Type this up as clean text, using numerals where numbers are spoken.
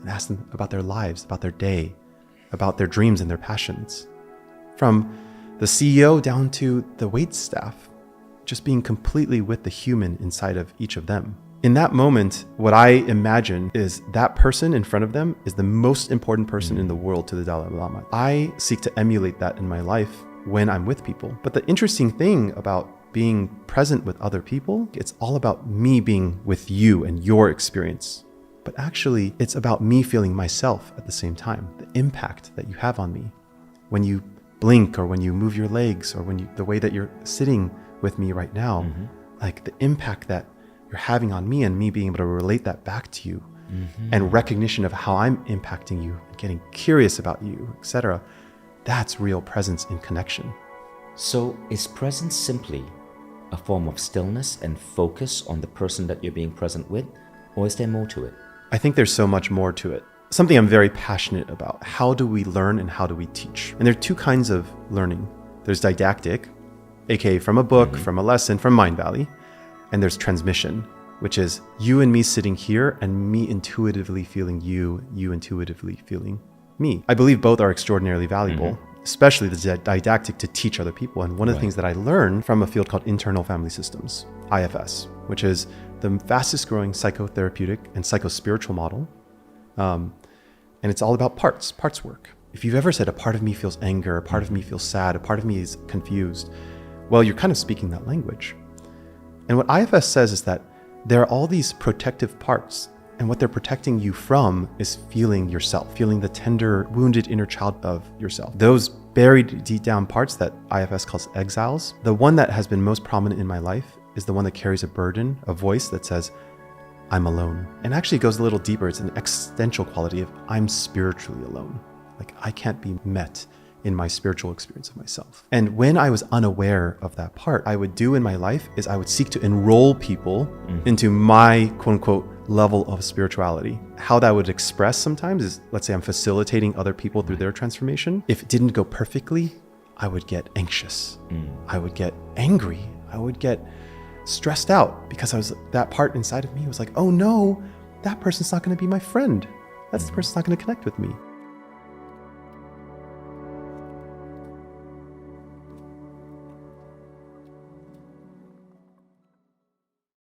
and ask them about their lives, about their day, about their dreams and their passions. From the CEO down to the waitstaff, just being completely with the human inside of each of them. In that moment, what I imagine is that person in front of them is the most important person in the world to the Dalai Lama. I seek to emulate that in my life when I'm with people. But the interesting thing about being present with other people, it's all about me being with you and your experience. But actually, it's about me feeling myself at the same time, the impact that you have on me. When you blink, or when you move your legs, or the way that you're sitting with me right now, like the impact that you're having on me and me being able to relate that back to you, and recognition of how I'm impacting you, getting curious about you, etc. That's real presence and connection. So is presence simply a form of stillness and focus on the person that you're being present with, or is there more to it? I think there's so much more to it. Something I'm very passionate about. How do we learn and how do we teach? And there are two kinds of learning. There's didactic, aka from a book, from a lesson, from Mind Valley. And there's transmission, which is you and me sitting here and me intuitively feeling you, you intuitively feeling me. I believe both are extraordinarily valuable, especially the didactic to teach other people. And one of the things that I learned from a field called internal family systems, IFS, which is the fastest growing psychotherapeutic and psychospiritual model. And it's all about parts work. If you've ever said a part of me feels anger, a part of me feels sad, a part of me is confused, well, you're kind of speaking that language. And what IFS says is that there are all these protective parts, and what they're protecting you from is feeling yourself, feeling the tender, wounded inner child of yourself. Those buried deep down parts that IFS calls exiles, the one that has been most prominent in my life is the one that carries a burden, a voice that says, I'm alone. And actually goes a little deeper. It's an existential quality of I'm spiritually alone. Like I can't be met in my spiritual experience of myself. And when I was unaware of that part, I would do in my life is I would seek to enroll people into my quote unquote level of spirituality. How that would express sometimes is, let's say I'm facilitating other people through their transformation. If it didn't go perfectly, I would get anxious. I would get angry. I would get stressed out because that part inside of me was like, oh no, that person's not going to be my friend. That person's not going to connect with me.